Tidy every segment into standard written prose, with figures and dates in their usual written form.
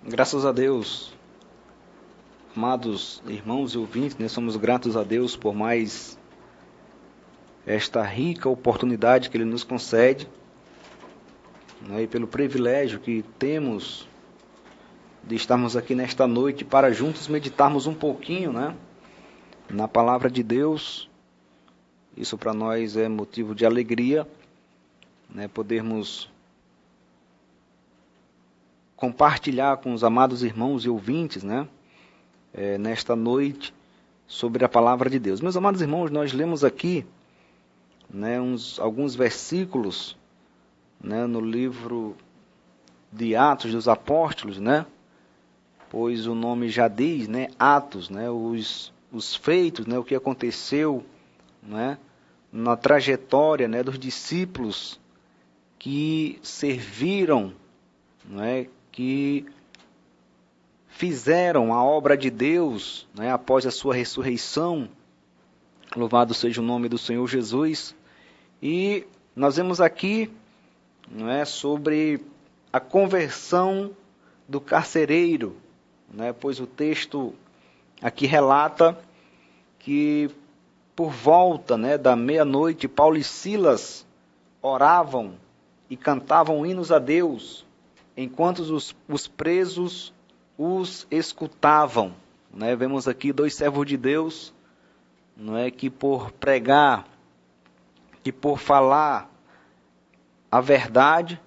Graças a Deus, amados irmãos e ouvintes, somos gratos a Deus por mais esta rica oportunidade que Ele nos concede, e pelo privilégio que temos de estarmos aqui nesta noite para juntos meditarmos um pouquinho, na palavra de Deus. Isso para nós é motivo de alegria, podermos compartilhar com os amados irmãos e ouvintes, nesta noite, sobre a palavra de Deus. Meus amados irmãos, nós lemos aqui, alguns versículos, no livro de Atos dos Apóstolos, pois o nome já diz, Atos, os feitos, o que aconteceu, na trajetória, dos discípulos que serviram, que fizeram a obra de Deus, após a sua ressurreição. Louvado seja o nome do Senhor Jesus. E nós vemos aqui, sobre a conversão do carcereiro, pois o texto aqui relata que por volta, da meia-noite, Paulo e Silas oravam e cantavam hinos a Deus, enquanto os presos os escutavam. Vemos aqui dois servos de Deus, que por pregar, que por falar a verdade,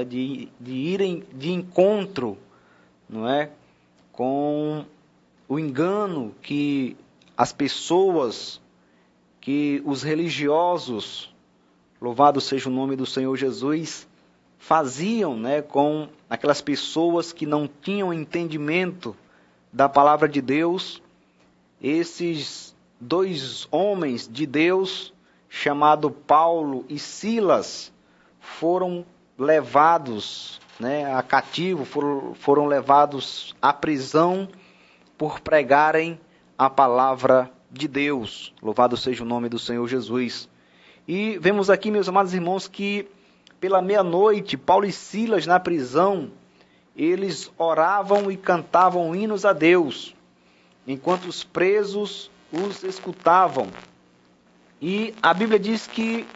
de irem de encontro, com o engano que as pessoas, que os religiosos, louvado seja o nome do Senhor Jesus, faziam, com aquelas pessoas que não tinham entendimento da palavra de Deus. Esses dois homens de Deus, chamado Paulo e Silas, foram levados, a cativo, foram levados à prisão por pregarem a palavra de Deus. Louvado seja o nome do Senhor Jesus. E vemos aqui, meus amados irmãos, que pela meia-noite, Paulo e Silas na prisão, eles oravam e cantavam hinos a Deus, enquanto os presos os escutavam. E a Bíblia diz que,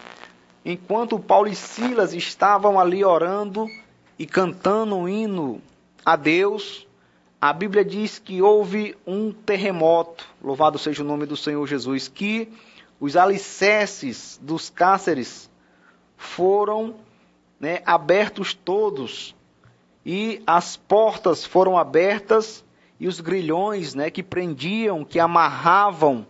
enquanto Paulo e Silas estavam ali orando e cantando um hino a Deus, a Bíblia diz que houve um terremoto, louvado seja o nome do Senhor Jesus, que os alicerces dos cárceres foram abertos todos, e as portas foram abertas, e os grilhões que prendiam, que amarravam,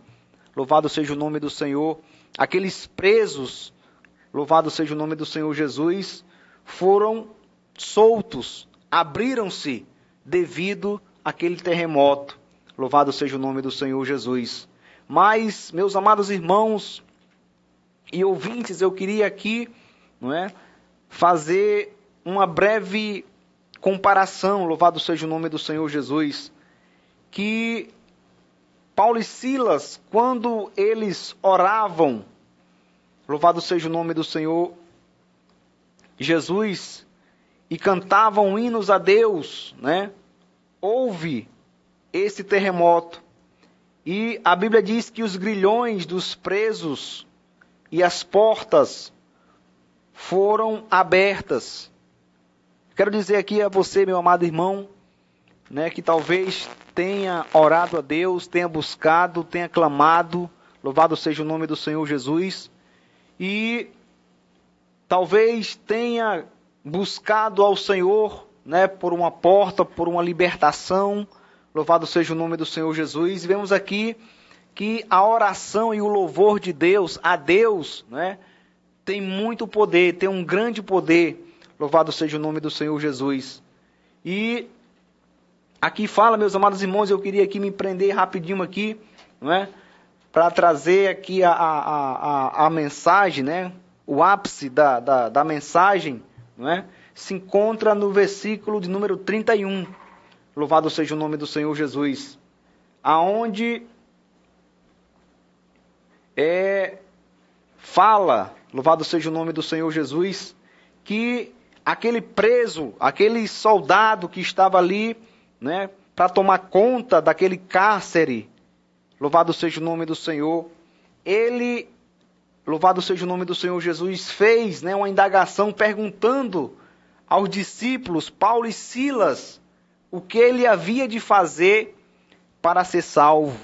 louvado seja o nome do Senhor, aqueles presos, louvado seja o nome do Senhor Jesus, foram soltos, abriram-se devido àquele terremoto. Louvado seja o nome do Senhor Jesus. Mas, meus amados irmãos e ouvintes, eu queria aqui, fazer uma breve comparação, louvado seja o nome do Senhor Jesus, que Paulo e Silas, quando eles oravam, louvado seja o nome do Senhor Jesus, e cantavam hinos a Deus, houve esse terremoto. E a Bíblia diz que os grilhões dos presos e as portas foram abertas. Quero dizer aqui a você, meu amado irmão, que talvez tenha orado a Deus, tenha buscado, tenha clamado, louvado seja o nome do Senhor Jesus, e talvez tenha buscado ao Senhor, por uma porta, por uma libertação, louvado seja o nome do Senhor Jesus. E vemos aqui que a oração e o louvor de Deus, a Deus, tem muito poder, tem um grande poder, louvado seja o nome do Senhor Jesus. E aqui fala, meus amados irmãos, eu queria aqui me prender rapidinho aqui, para trazer aqui a mensagem, o ápice da mensagem, se encontra no versículo de número 31, louvado seja o nome do Senhor Jesus, aonde fala, louvado seja o nome do Senhor Jesus, que aquele preso, aquele soldado que estava ali, né, para tomar conta daquele cárcere, louvado seja o nome do Senhor, ele, louvado seja o nome do Senhor Jesus, fez, né, uma indagação perguntando aos discípulos, Paulo e Silas, o que ele havia de fazer para ser salvo.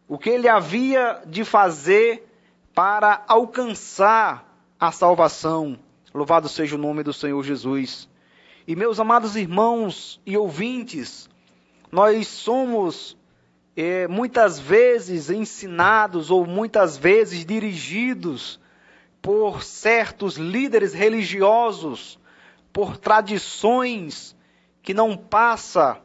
O que ele havia de fazer para alcançar a salvação. Louvado seja o nome do Senhor Jesus. E meus amados irmãos e ouvintes, nós somos muitas vezes ensinados ou muitas vezes dirigidos por certos líderes religiosos, por tradições que não passa,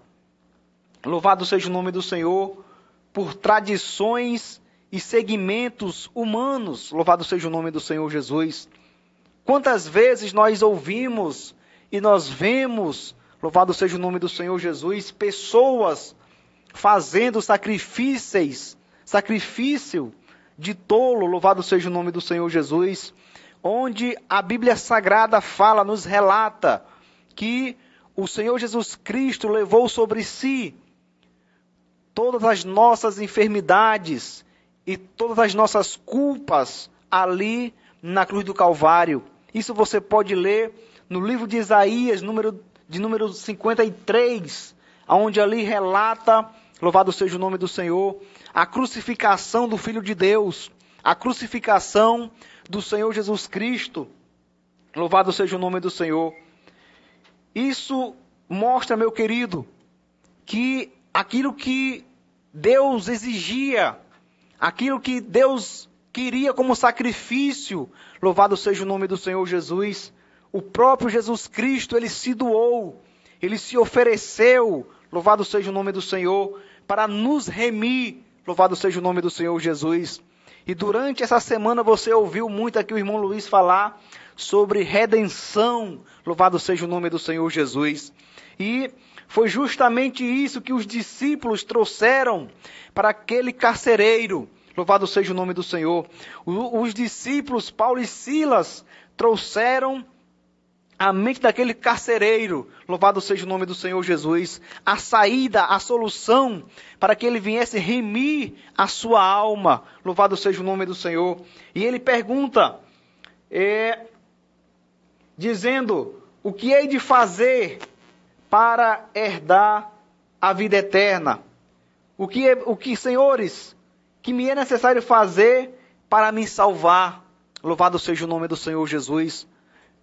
louvado seja o nome do Senhor, por tradições e segmentos humanos, louvado seja o nome do Senhor Jesus. Quantas vezes nós ouvimos e nós vemos, louvado seja o nome do Senhor Jesus, pessoas fazendo sacrifício de tolo, louvado seja o nome do Senhor Jesus, onde a Bíblia Sagrada fala, nos relata, que o Senhor Jesus Cristo levou sobre si todas as nossas enfermidades e todas as nossas culpas ali na cruz do Calvário. Isso você pode ler no livro de Isaías, número 53, onde ali relata, louvado seja o nome do Senhor, a crucificação do Filho de Deus, a crucificação do Senhor Jesus Cristo. Louvado seja o nome do Senhor. Isso mostra, meu querido, que aquilo que Deus exigia, aquilo que Deus queria como sacrifício, louvado seja o nome do Senhor Jesus, o próprio Jesus Cristo, ele se doou, ele se ofereceu, louvado seja o nome do Senhor, para nos remir, louvado seja o nome do Senhor Jesus. E durante essa semana você ouviu muito aqui o irmão Luiz falar sobre redenção, louvado seja o nome do Senhor Jesus. E foi justamente isso que os discípulos trouxeram para aquele carcereiro, louvado seja o nome do Senhor. Os discípulos, Paulo e Silas, trouxeram à mente daquele carcereiro, louvado seja o nome do Senhor Jesus, a saída, a solução, para que ele viesse remir a sua alma, louvado seja o nome do Senhor. E ele pergunta, dizendo, o que hei de fazer para herdar a vida eterna? O que, senhores, que me é necessário fazer para me salvar? Louvado seja o nome do Senhor Jesus.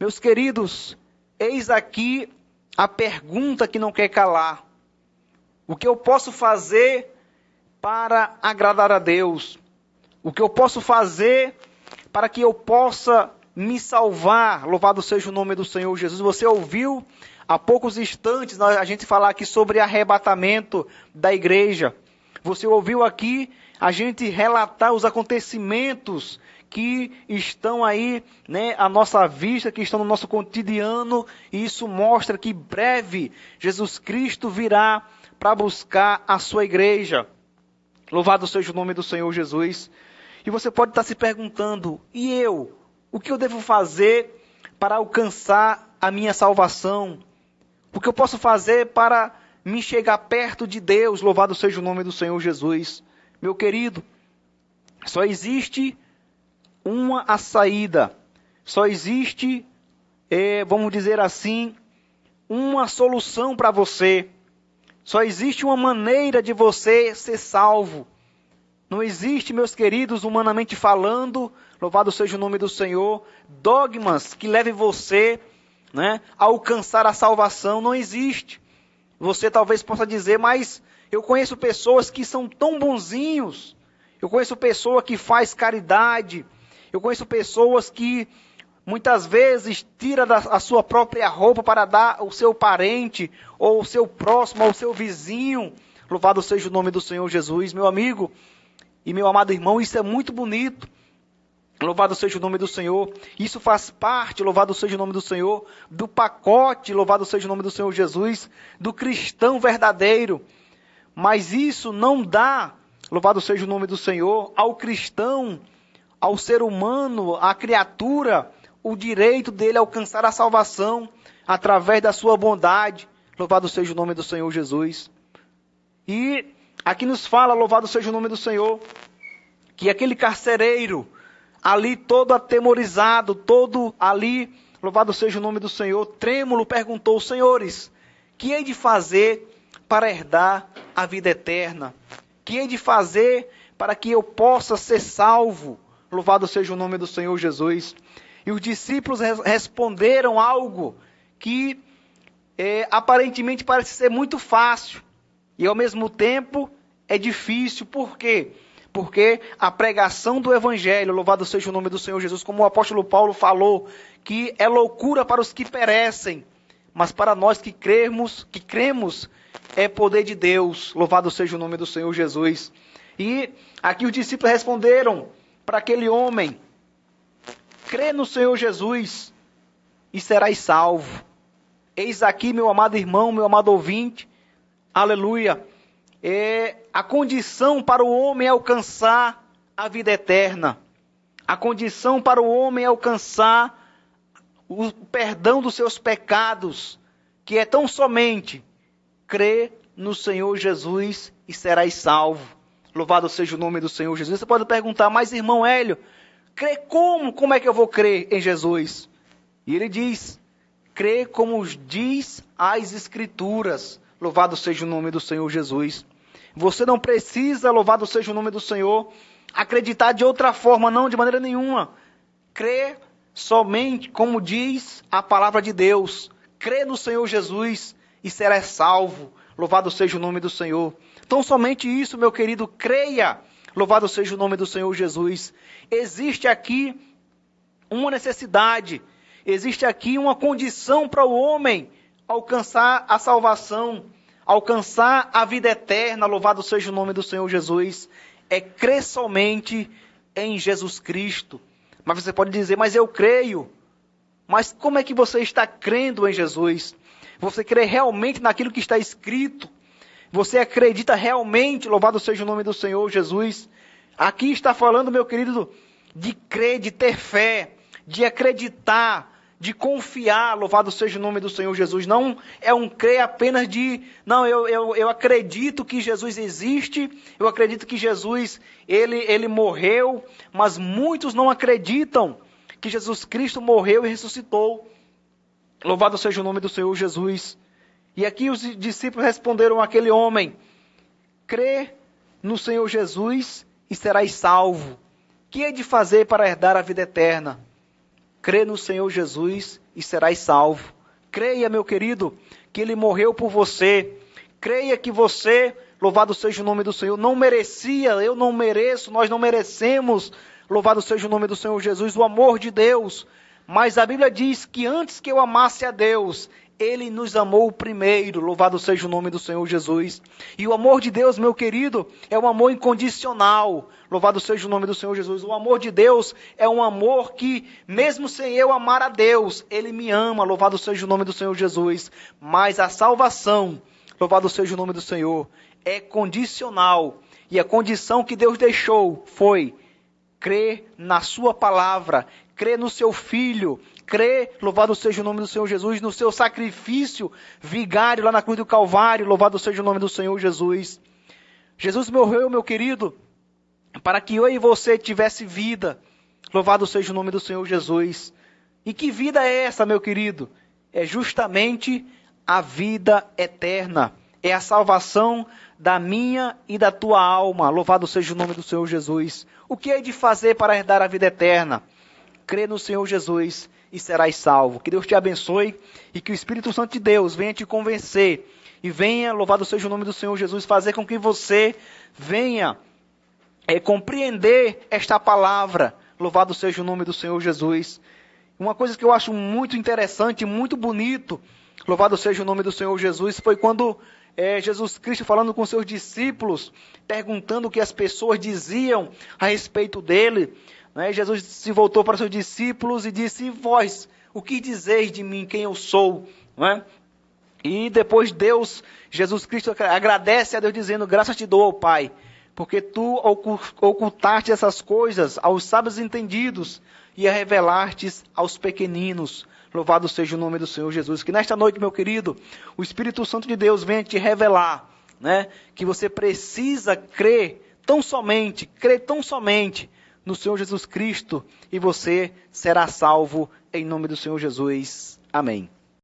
Meus queridos, eis aqui a pergunta que não quer calar. O que eu posso fazer para agradar a Deus? O que eu posso fazer para que eu possa me salvar? Louvado seja o nome do Senhor Jesus. Você ouviu há poucos instantes a gente falar aqui sobre arrebatamento da igreja. Você ouviu aqui a gente relatar os acontecimentos que estão aí, né, à nossa vista, que estão no nosso cotidiano, e isso mostra que breve Jesus Cristo virá para buscar a sua igreja. Louvado seja o nome do Senhor Jesus. E você pode estar se perguntando, e eu? O que eu devo fazer para alcançar a minha salvação? O que eu posso fazer para me chegar perto de Deus? Louvado seja o nome do Senhor Jesus. Meu querido, só existe uma saída, só existe, vamos dizer assim, uma solução para você. Só existe uma maneira de você ser salvo. Não existe, meus queridos, humanamente falando, louvado seja o nome do Senhor, dogmas que levem você, né, a alcançar a salvação. Não existe. Você talvez possa dizer, mas eu conheço pessoas que são tão bonzinhos, eu conheço pessoa que faz caridade, eu conheço pessoas que muitas vezes tira a sua própria roupa para dar ao seu parente, ou ao seu próximo, ao seu vizinho. Louvado seja o nome do Senhor Jesus. Meu amigo e meu amado irmão, isso é muito bonito. Louvado seja o nome do Senhor. Isso faz parte, louvado seja o nome do Senhor, do pacote, louvado seja o nome do Senhor Jesus, do cristão verdadeiro. Mas isso não dá, louvado seja o nome do Senhor, ao cristão, ao ser humano, à criatura, o direito dele alcançar a salvação através da sua bondade. Louvado seja o nome do Senhor Jesus. E aqui nos fala, louvado seja o nome do Senhor, que aquele carcereiro, ali todo atemorizado, todo ali, louvado seja o nome do Senhor, trêmulo, perguntou: Senhores, que hei de fazer para herdar a vida eterna? Que hei de fazer para que eu possa ser salvo? Louvado seja o nome do Senhor Jesus. E os discípulos responderam algo que aparentemente parece ser muito fácil e ao mesmo tempo é difícil. Por quê? Porque a pregação do Evangelho, louvado seja o nome do Senhor Jesus, como o apóstolo Paulo falou, que é loucura para os que perecem, mas para nós que cremos, é poder de Deus. Louvado seja o nome do Senhor Jesus. E aqui os discípulos responderam para aquele homem: crê no Senhor Jesus e serás salvo. Eis aqui, meu amado irmão, meu amado ouvinte, aleluia, a condição para o homem alcançar a vida eterna. A condição para o homem alcançar o perdão dos seus pecados, que é tão somente crê no Senhor Jesus e serás salvo. Louvado seja o nome do Senhor Jesus. Você pode perguntar: mas irmão Hélio, crê como? Como é que eu vou crer em Jesus? E ele diz: crê como diz as Escrituras. Louvado seja o nome do Senhor Jesus. Você não precisa, louvado seja o nome do Senhor, acreditar de outra forma, não, de maneira nenhuma. Crê somente como diz a palavra de Deus. Crê no Senhor Jesus e será salvo. Louvado seja o nome do Senhor. Então somente isso, meu querido, creia. Louvado seja o nome do Senhor Jesus. Existe aqui uma necessidade, existe aqui uma condição para o homem alcançar a salvação, alcançar a vida eterna. Louvado seja o nome do Senhor Jesus. É crer somente em Jesus Cristo. Mas você pode dizer: mas eu creio. Mas como é que você está crendo em Jesus? Você crê realmente naquilo que está escrito? Você acredita realmente, louvado seja o nome do Senhor Jesus? Aqui está falando, meu querido, de crer, de ter fé, de acreditar, de confiar, louvado seja o nome do Senhor Jesus. Não é um crer apenas de, não, eu acredito que Jesus existe, eu acredito que Jesus, ele morreu, mas muitos não acreditam que Jesus Cristo morreu e ressuscitou. Louvado seja o nome do Senhor Jesus. E aqui os discípulos responderam àquele homem: crê no Senhor Jesus e serás salvo. Que hei de fazer para herdar a vida eterna? Crê no Senhor Jesus e serás salvo. Creia, meu querido, que Ele morreu por você. Creia que você, louvado seja o nome do Senhor, não merecia, eu não mereço, nós não merecemos, louvado seja o nome do Senhor Jesus, o amor de Deus. Mas a Bíblia diz que antes que eu amasse a Deus, Ele nos amou primeiro. Louvado seja o nome do Senhor Jesus. E o amor de Deus, meu querido, é um amor incondicional. Louvado seja o nome do Senhor Jesus. O amor de Deus é um amor que, mesmo sem eu amar a Deus, Ele me ama. Louvado seja o nome do Senhor Jesus. Mas a salvação, louvado seja o nome do Senhor, é condicional. E a condição que Deus deixou foi crer na sua palavra, crer no seu Filho, crer, louvado seja o nome do Senhor Jesus, no seu sacrifício vigário lá na cruz do Calvário. Louvado seja o nome do Senhor Jesus. Jesus morreu, meu querido, para que eu e você tivesse vida. Louvado seja o nome do Senhor Jesus. E que vida é essa, meu querido? É justamente a vida eterna. É a salvação da minha e da tua alma. Louvado seja o nome do Senhor Jesus. O que hei de fazer para herdar a vida eterna? Crê no Senhor Jesus e serás salvo. Que Deus te abençoe e que o Espírito Santo de Deus venha te convencer e venha, louvado seja o nome do Senhor Jesus, fazer com que você venha compreender esta palavra. Louvado seja o nome do Senhor Jesus. Uma coisa que eu acho muito interessante, muito bonito, louvado seja o nome do Senhor Jesus, foi quando Jesus Cristo falando com seus discípulos, perguntando o que as pessoas diziam a respeito dele. Jesus se voltou para os seus discípulos e disse: e vós, o que dizeis de mim, quem eu sou? E depois Jesus Cristo agradece a Deus dizendo: graças te dou, Pai, porque tu ocultaste essas coisas aos sábios entendidos e a revelar-te aos pequeninos. Louvado seja o nome do Senhor Jesus. Que nesta noite, meu querido, o Espírito Santo de Deus venha te revelar, né, que você precisa crer tão somente no Senhor Jesus Cristo, e você será salvo em nome do Senhor Jesus. Amém.